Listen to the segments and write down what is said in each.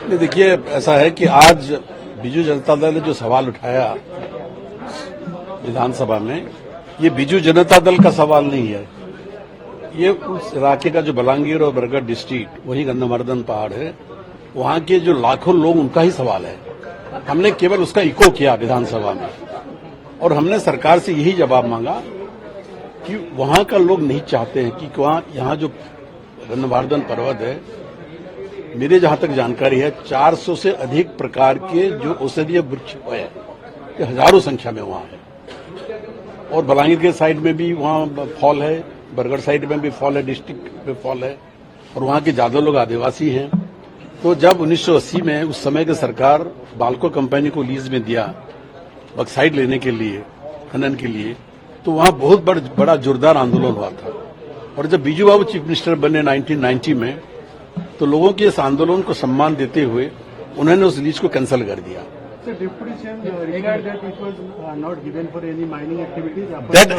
नहीं, देखिए ऐसा है कि आज बीजू जनता दल ने जो सवाल उठाया विधानसभा में, ये बीजू जनता दल का सवाल नहीं है। ये उस इलाके का जो बलांगीर और बरगढ़ डिस्ट्रिक्ट, वही गंधमार्दन पहाड़ है, वहां के जो लाखों लोग, उनका ही सवाल है। हमने केवल उसका इको किया विधानसभा में और हमने सरकार से यही जवाब मांगा कि वहां का लोग नहीं चाहते हैं कि वहां यहाँ जो गंधमार्दन पर्वत है, मेरे जहां तक जानकारी है 400 से अधिक प्रकार के जो औषधीय वृक्ष है, ये हजारों संख्या में वहां है। और बलांगीर के साइड में भी वहां फॉल है, बरगढ़ साइड में भी फॉल है, डिस्ट्रिक्ट में फॉल है, और वहां के ज्यादा लोग आदिवासी हैं। तो जब 1980 में उस समय की सरकार बाल्को कंपनी को लीज में दिया बक्साइड लेने के लिए, खनन के लिए, तो वहां बहुत बड़ा जोरदार आंदोलन हुआ था। और जब बीजू बाबू चीफ मिनिस्टर बने 1990 में, तो लोगों के इस आंदोलन को सम्मान देते हुए उन्होंने उस लीज को कैंसिल कर दिया। That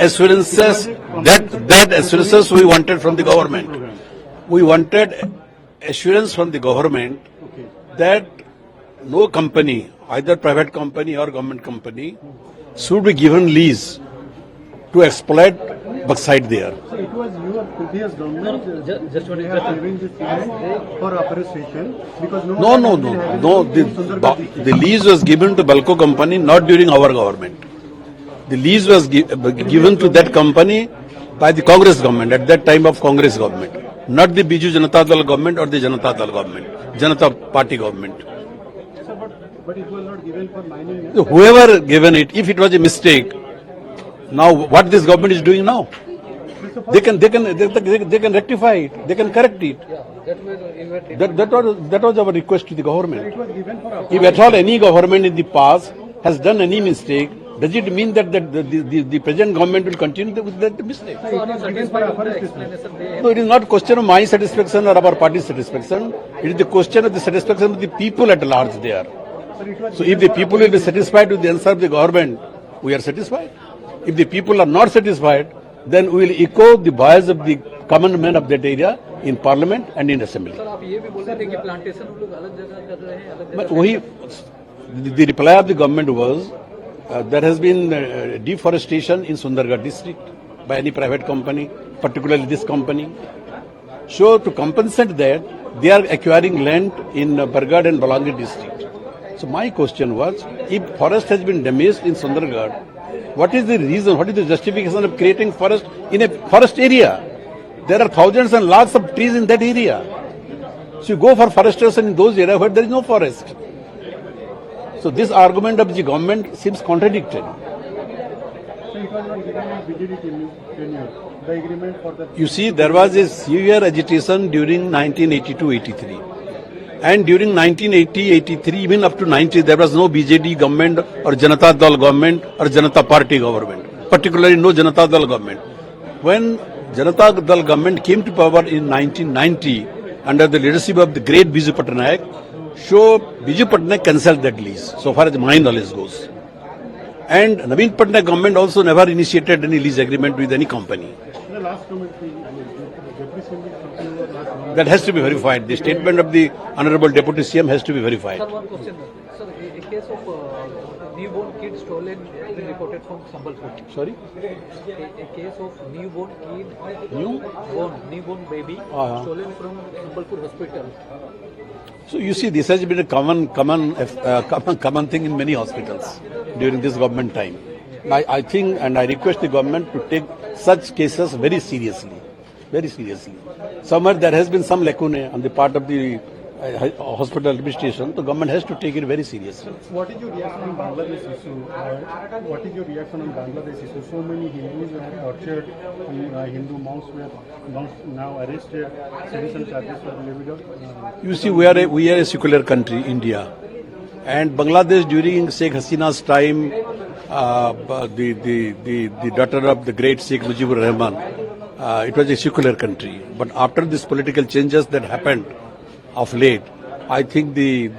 assurances we wanted from the government. We wanted assurance from the government that no company, either private company or government company, should be given lease to exploit bauxite there. So it was your previous government just giving this for appreciation because No. The lease was given to Balco company not during our government. The lease was given to that company by the Congress government at that time of Congress government, not the Biju Janata Dal government or the Janata Dal government, Janata Party government. So, but it was not given for mining. Whoever given it, if it was a mistake, now what this government is doing now, they can rectify it, they can correct it. That was our request to the government. If at all any government in the past has done any mistake, does it mean that the present government will continue with that mistake? No, it is not question of my satisfaction or our party's satisfaction. It is the question of the satisfaction of the people at large there. So if the people will be satisfied with the answer of the government, we are satisfied. If the people are not satisfied, then we will echo the voice of the common man of that area in parliament and in assembly. Sir, आप ये भी बोल रहे थे कि plantation हम लोग अलग जगह कर रहे हैं, अलग जगह। वही the reply of the government was there has been deforestation in Sundargarh district by any private company, particularly this company. So to compensate that, they are acquiring land in Bargarh and Balangir district. So my question was, if forest has been damaged in Sundargarh, what is the reason, what is the justification of creating forest in a forest area? There are thousands and lakhs of trees in that area. So you go for forestation in those areas where there is no forest. So this argument of the government seems contradicted. So it was not given in BJD tenure, the agreement for the. You see, there was a severe agitation during 1982-83. And during 1980-83, even up to 90, there was no BJD government or Janata Dal government or Janata Party government, particularly no Janata Dal government. When Janata Dal government came to power in 1990, under the leadership of the great Biju Patnaik, so Biju Patnaik cancelled that lease, so far as my knowledge goes. And Naveen Patnaik government also never initiated any lease agreement with any company. The last comment, That has to be verified. The statement of the Honorable Deputy CM has to be verified. Sir, one question. Sir, a case of newborn kid stolen has been reported from Sambalpur. Sorry? A case of newborn kid, newborn baby stolen from Sambalpur hospital. So you see, this has been a common thing in many hospitals during this government time. I think, and I request the government to take such cases very seriously. Very seriously. Somewhere there has been some lacuna on the part of the hospital administration. The government has to take it very seriously. What is your reaction on Bangladesh issue? What is your reaction on Bangladesh issue? So many Hindus were tortured, Hindu monks were now arrested, citizen charges were levied. You see, we are a secular country, India, and Bangladesh during Sheikh Hasina's time, the daughter of the great Sheikh Mujibur Rahman. It was a secular country, but after these political changes that happened of late, I think the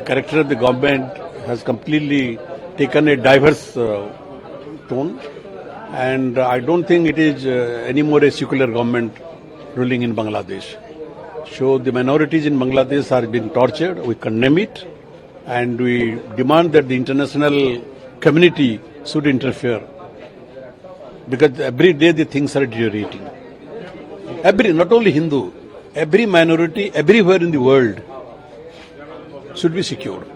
character of the government has completely taken a diverse tone, and I don't think it is anymore a secular government ruling in Bangladesh. So the minorities in Bangladesh are being tortured. We condemn it, and we demand that the international community should interfere, because every day the things are deteriorating. Not only Hindu, every minority everywhere in the world should be secured.